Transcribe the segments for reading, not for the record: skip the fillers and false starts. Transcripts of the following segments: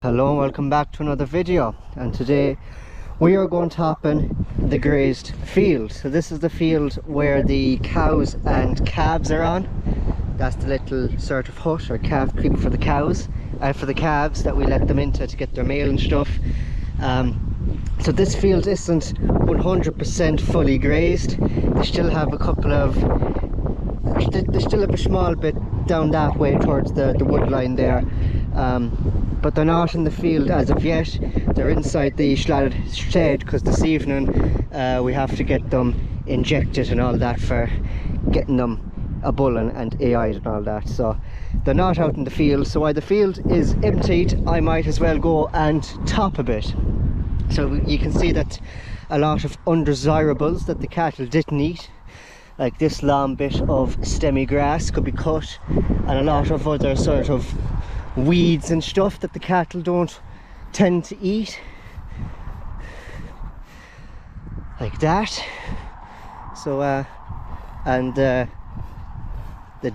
Hello and welcome back to another video, and today we are going topping the grazed field. So this is the field where the cows and calves are on. That's the little sort of hut or calf crib for the cows and for the calves that we let them into to get their meal and stuff. So this field isn't 100% fully grazed. They still have a couple of, they still have a small bit down that way towards the wood line there. But they're not in the field as of yet. They're inside the slatted shed because this evening we have to get them injected and all that for getting them a bull and AI'd and all that. So they're not out in the field. So while the field is emptied, I might as well go and top a bit. So you can see that a lot of undesirables that the cattle didn't eat, like this long bit of stemmy grass, could be cut, and a lot of other sort of weeds and stuff that the cattle don't tend to eat, like that. So and the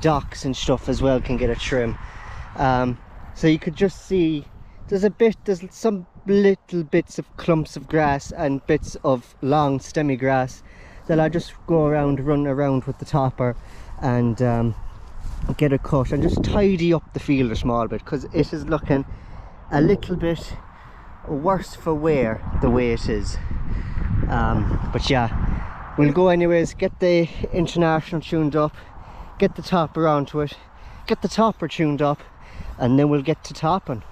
docks and stuff as well can get a trim. So you could just see there's some little bits of clumps of grass and bits of long stemmy grass that I just go around, run around with the topper and get a cut and just tidy up the field a small bit, because it is looking a little bit worse for wear the way it is. But yeah, we'll go anyways, get the international tuned up, get the topper onto it, get the topper tuned up, and then we'll get to topping.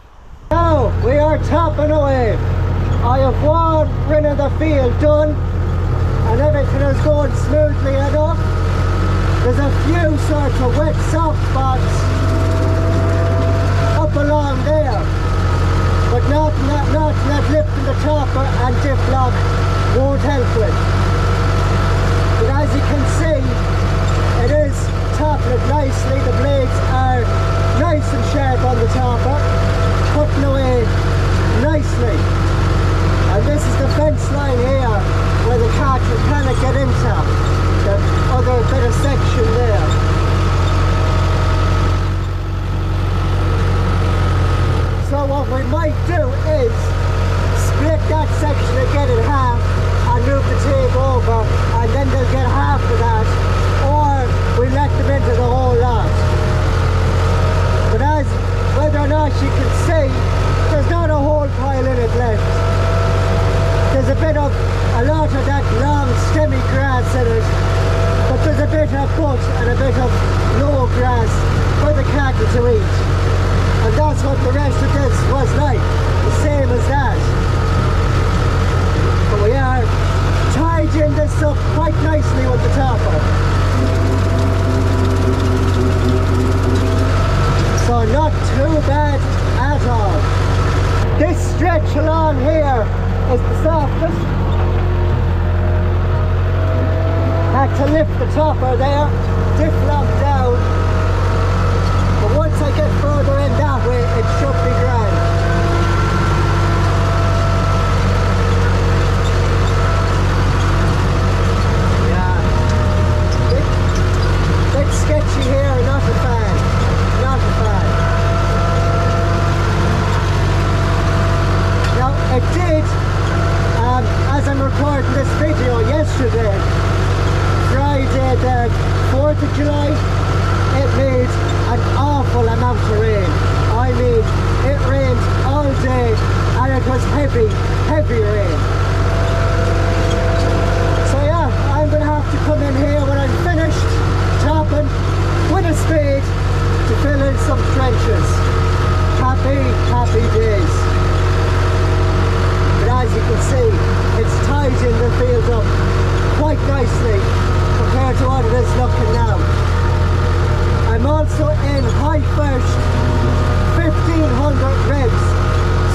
Now we are topping away. I have one rin of the field done and everything is going smoothly enough. There's a few sort of wet soft spots up along there, but nothing that lifting the topper and dip lock won't help with. But as you can see, it is topping it nicely. The blades are nice and sharp on the topper, cutting away nicely. And this is the fence line here where the cattle cannot get into. The other bit of section there. So what we might do is split that section again in half and move the tape over, and then they'll get half of that, or we let them into the whole lot. But as whether or not you can see, there's not a whole pile in it left. There's a lot of that long stemmy grass in it, but there's a bit of bush and a bit of low grass for the cattle to eat. And that's what the rest of this was like, the same as that. But we are tidying this up quite nicely with the topper. So not too bad at all. This stretch along here is the softest. Had to lift the topper there, dip lock down, but once I get further in that way it should be grand. Yeah, bit sketchy here, not a fan, not a fan. Now it did, as I'm recording this video yesterday, Friday the 4th of July, it made an awful amount of rain. I mean, it rained all day and it was heavy, heavy rain. So yeah, I'm going to have to come in here when I'm finished topping with a spade to fill in some trenches. Happy, happy days. But as you can see, it's tidying the field up quite nicely compared to what it is looking now. I'm also in high first 1500 revs,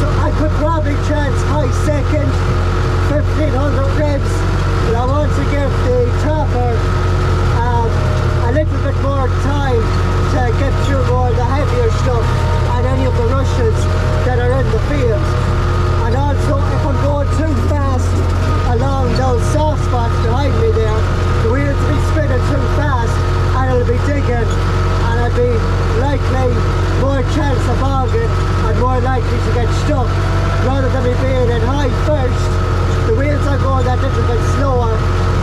so I could probably chance high second 1500 revs, but I want to give the topper a little bit more time to get through all the heavier stuff and any of the rushes that are in the field. And also, if I'm going too fast along those soft spots behind me there, the wheels will be spinning too fast and it'll be digging, and I'll be likely more chance of bogging and more likely to get stuck. look, rather than me being in high first, the wheels are going that little bit slower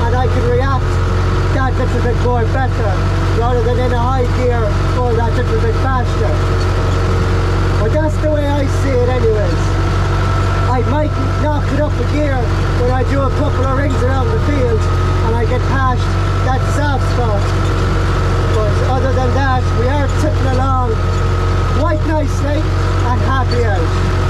and I can react that little bit more better, rather than in a high gear going that little bit faster. But that's the way I see it anyways. I might knock it up a gear when I do a couple of rings around the field and I get past that soft spot. But other than that, we are tipping along quite nicely and happy out.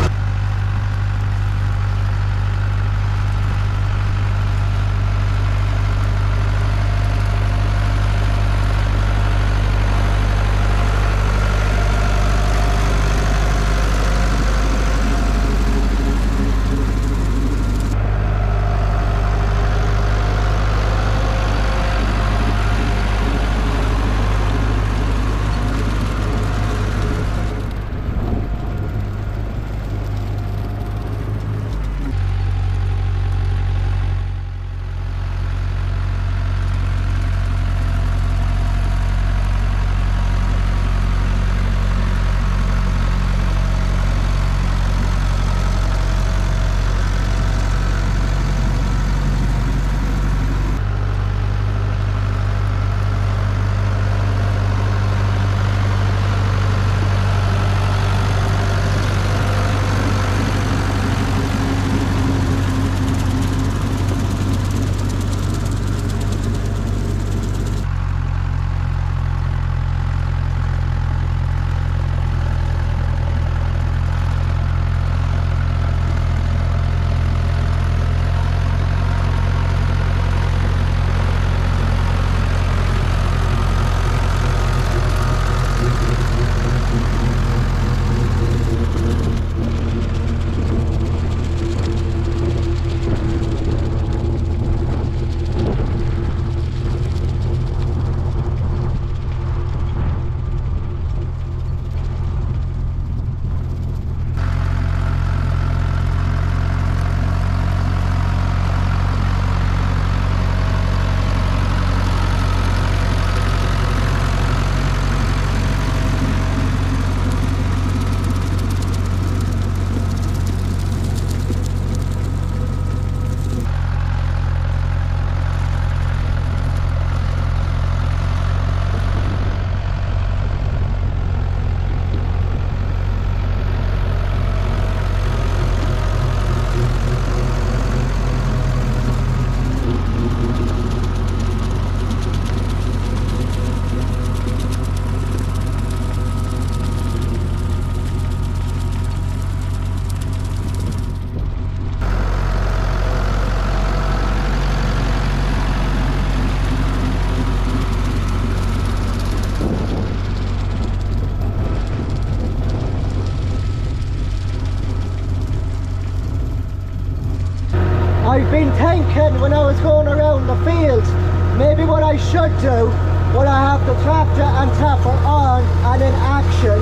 I've been thinking when I was going around the field, maybe what I should do when I have the tractor and tapper on and in action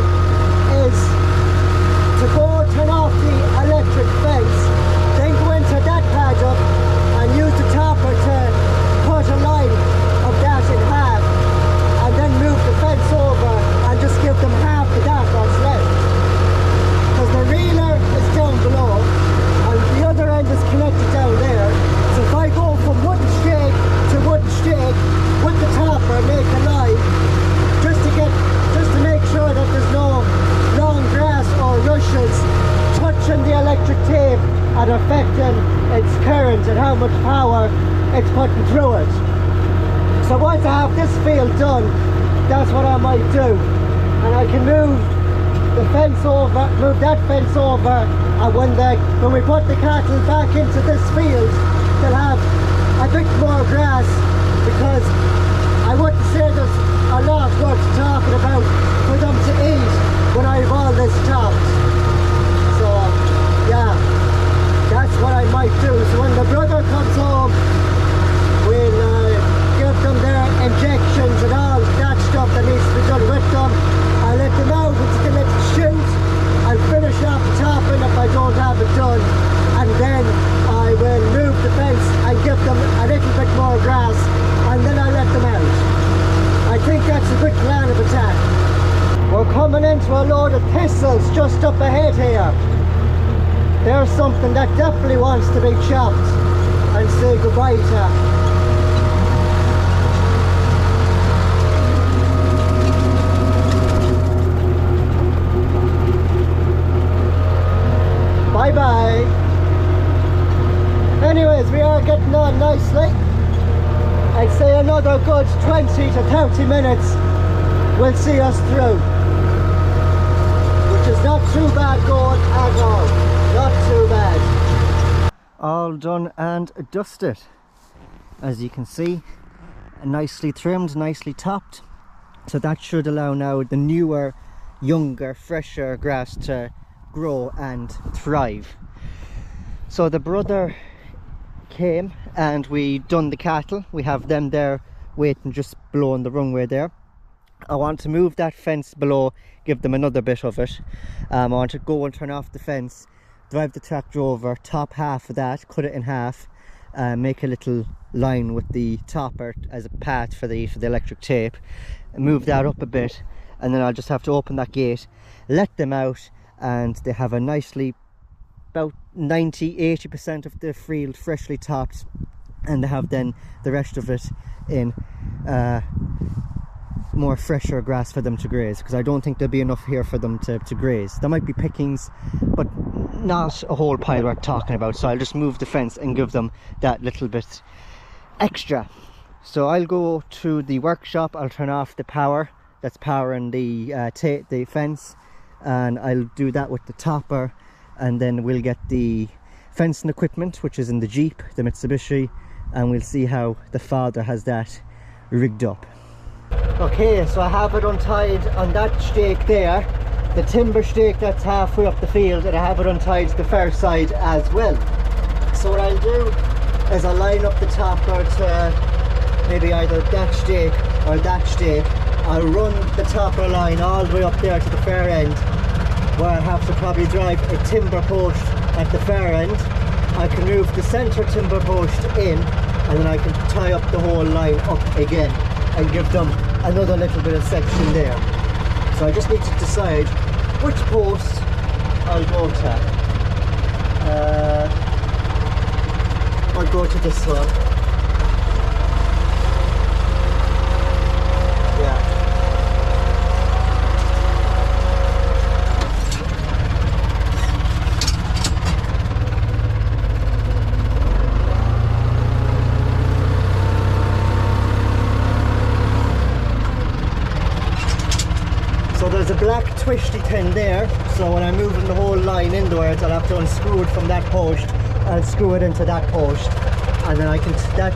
is to go turn off the electric fence, then go into that paddock and use the tapper to cut a line of that in half and then move the fence over and just give them half of that that's left. Because the reeler is down below and the other end is connected down there. So if I go from wooden stake to wooden stake with the tapper and make a line, just to make sure that there's no long grass or rushes touching the electric tape and affecting its current and how much power it's putting through it. So once I have this field done, that's what I might do. And I can move the fence over, move that fence over, and when we put the cattle back into this field, they'll have a bit more grass, because I wouldn't say there's a lot worth talking about for them to eat when I have all this chopped. So yeah, that's what I might do. So when the brother comes home, we'll give them their injections and all that stuff that needs to be done with them. I'll let them out into the little chute. I'll finish off the topping if I don't have it done, and then I will move the fence and give them a little bit more grass, and then I'll let them out. I think that's a good plan of attack. We're coming into a load of thistles just up ahead here. there's something that definitely wants to be chopped and say goodbye to. Bye bye. Anyways, we are getting on nicely. I'd say another good 20 to 30 minutes will see us through, which is not too bad going at all. Not too bad. All done and dusted. As you can see, nicely trimmed, nicely topped. So that should allow now the newer, younger, fresher grass to grow and thrive. So the brother came and we done the cattle. We have them there waiting just below on the runway there. I want to move that fence below, give them another bit of it. I want to go and turn off the fence, drive the tractor over, top half of that, cut it in half, make a little line with the topper as a path for the electric tape, move that up a bit, and then I'll just have to open that gate, let them out, and they have a nicely about 90–80% of the field freshly topped, and they have then the rest of it in more fresher grass for them to graze, because I don't think there'll be enough here for them to graze. There might be pickings, but not a whole pile worth talking about, so I'll just move the fence and give them that little bit extra. So I'll go to the workshop, I'll turn off the power that's powering the fence, and I'll do that with the topper, and then we'll get the fencing equipment, which is in the Jeep, the Mitsubishi, and we'll see how the father has that rigged up. Okay, so I have it untied on that stake there, the timber stake that's halfway up the field, and I have it untied to the far side as well. So what I'll do is I'll line up the topper to maybe either that stake or that stake. I'll run the topper line all the way up there to the far end, where I have to probably drive a timber post at the far end. I can move the centre timber post in, and then I can tie up the whole line up again and give them another little bit of section there. So I just need to decide which post I'll go to. I'll go to this one. Yeah. So there's a black twisty thing there, so when I'm moving the whole line inwards, I'll have to unscrew it from that post and screw it into that post, and then I can,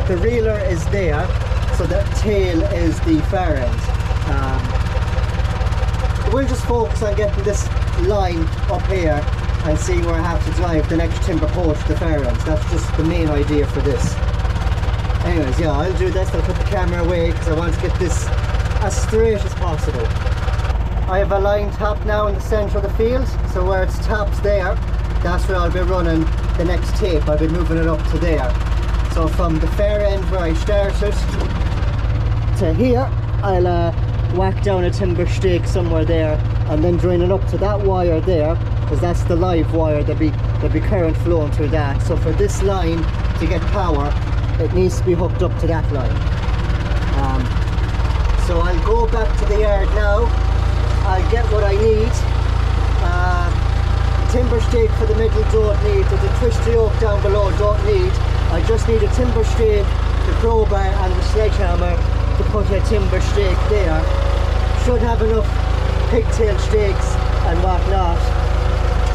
the reeler is there, so that tail is the far end. We'll just focus on getting this line up here and see where I have to drive the next timber post to the far end. That's just the main idea for this. Anyways, yeah, I'll do this. I'll put the camera away because I want to get this as straight as possible. I have a line top now in the centre of the field, so where it's topped there, that's where I'll be running the next tape. I'll be moving it up to there. So from the far end where I started to here, I'll whack down a timber stake somewhere there, and then join it up to that wire there, because that's the live wire. There'll be current flowing through that. So for this line to get power, it needs to be hooked up to that line. So I'll go back to the yard now. I'll get what I need. Timber stake for the middle don't need, there's a twisty oak down below don't need. I just need a timber stake, the crowbar and the sledgehammer to put a timber stake there. Should have enough pigtail stakes and whatnot.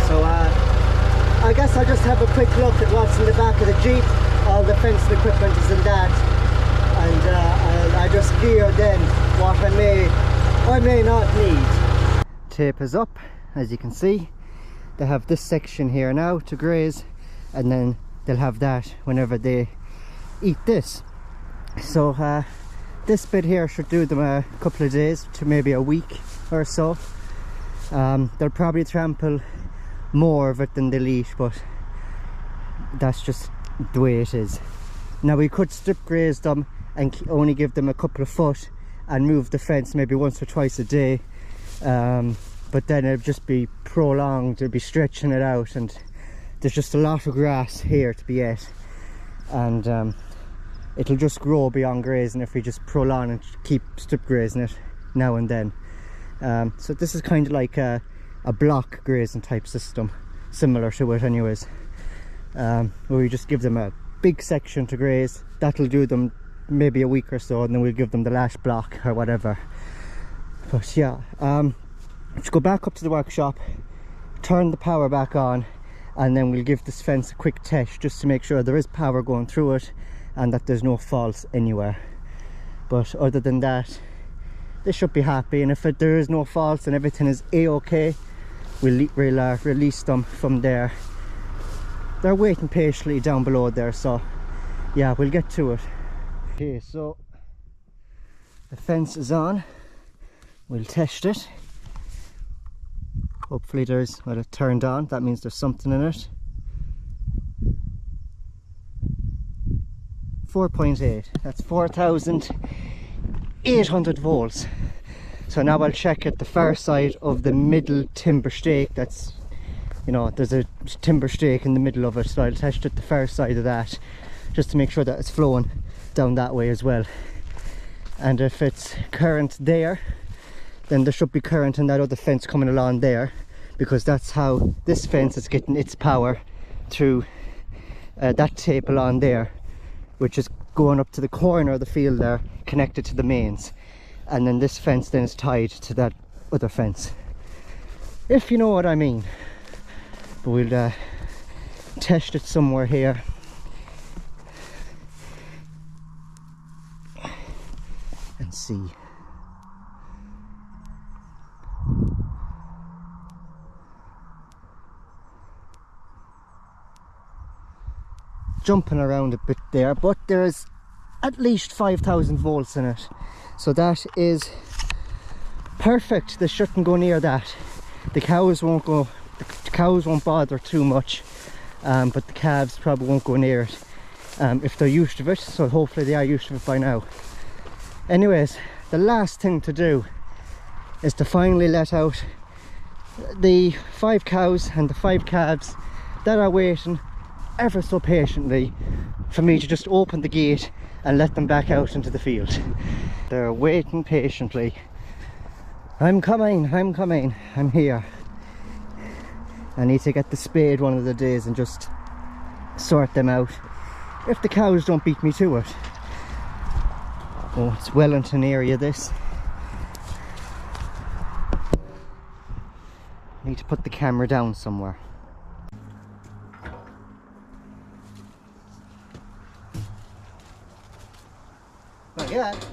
So I guess I'll just have a quick look at what's in the back of the Jeep. All the fencing equipment is in that, and I just gear then what I may not need. Tape is up, as you can see. They have this section here now to graze, and then they'll have that whenever they eat this. So this bit here should do them a couple of days to maybe a week or so. They'll probably trample more of it than they'll eat, but that's just the way it is. Now we could strip graze them and only give them a couple of foot and move the fence maybe once or twice a day, but then it'd just be prolonged, it'd be stretching it out, and there's just a lot of grass here to be ate, and it'll just grow beyond grazing if we just prolong and keep strip grazing it now and then. So this is kind of like a block grazing type system, similar to it anyways, where we just give them a big section to graze. That'll do them maybe a week or so, and then we'll give them the last block or whatever. But yeah, let's go back up to the workshop, turn the power back on, and then we'll give this fence a quick test just to make sure there is power going through it and that there's no faults anywhere. But other than that, they should be happy, and if there is no faults and everything is a-okay, we'll release them from there. They're waiting patiently down below there, so yeah, we'll get to it. Okay, so the fence is on. We'll test it. Hopefully there's, well, it turned on, that means there's something in it. 4.8, that's 4,800 volts. So now I'll check at the far side of the middle timber stake. That's, you know, there's a timber stake in the middle of it, so I'll test at the far side of that just to make sure that it's flowing down that way as well. And if it's current there, then there should be current in that other fence coming along there, because that's how this fence is getting its power, through that tape along there, which is going up to the corner of the field there, connected to the mains. And then this fence then is tied to that other fence, if you know what I mean. But we'll test it somewhere here. And see. Jumping around a bit there, but there's at least 5,000 volts in it, so that is perfect. They shouldn't go near that. The cows won't go, the cows won't bother too much, but the calves probably won't go near it if they're used to it, so hopefully they are used to it by now. Anyways, the last thing to do is to finally let out the 5 cows and the 5 calves that are waiting ever so patiently for me to just open the gate and let them back out into the field. They're waiting patiently. I'm coming, I'm here. I need to get the spade one of the days and just sort them out, if the cows don't beat me to it. Oh, it's Wellington area, this. Need to put the camera down somewhere. Not yet.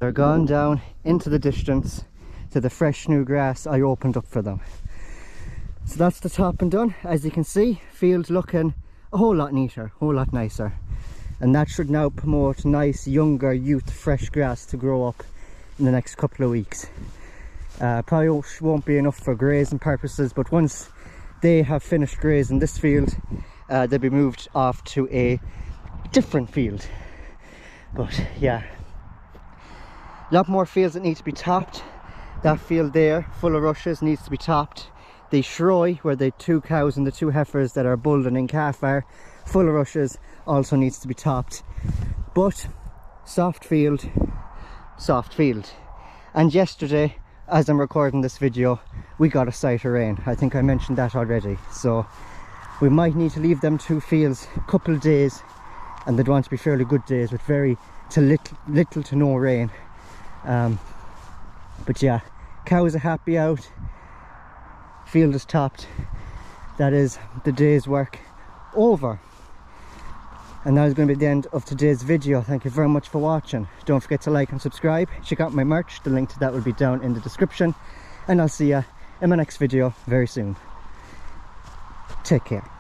They're gone down into the distance to the fresh new grass I opened up for them. So that's the top and done. As you can see, field looking a whole lot neater, a whole lot nicer. And that should now promote nice, younger, youth, fresh grass to grow up in the next couple of weeks. Probably won't be enough for grazing purposes, but once they have finished grazing this field, they'll be moved off to a different field. But yeah, a lot more fields that need to be topped. That field there, full of rushes, needs to be topped. The shroy, where the 2 cows and the 2 heifers that are bulled and in calf are, full of rushes, also needs to be topped. But soft field, soft field. And yesterday, as I'm recording this video, we got a sight of rain. I think I mentioned that already. So we might need to leave them two fields a couple of days, and they'd want to be fairly good days with little to no rain. But yeah, cows are happy out, field is topped. That is the day's work over. And that is going to be the end of today's video. Thank you very much for watching. Don't forget to like and subscribe. Check out my merch. The link to that will be down in the description. And I'll see you in my next video very soon. Take care.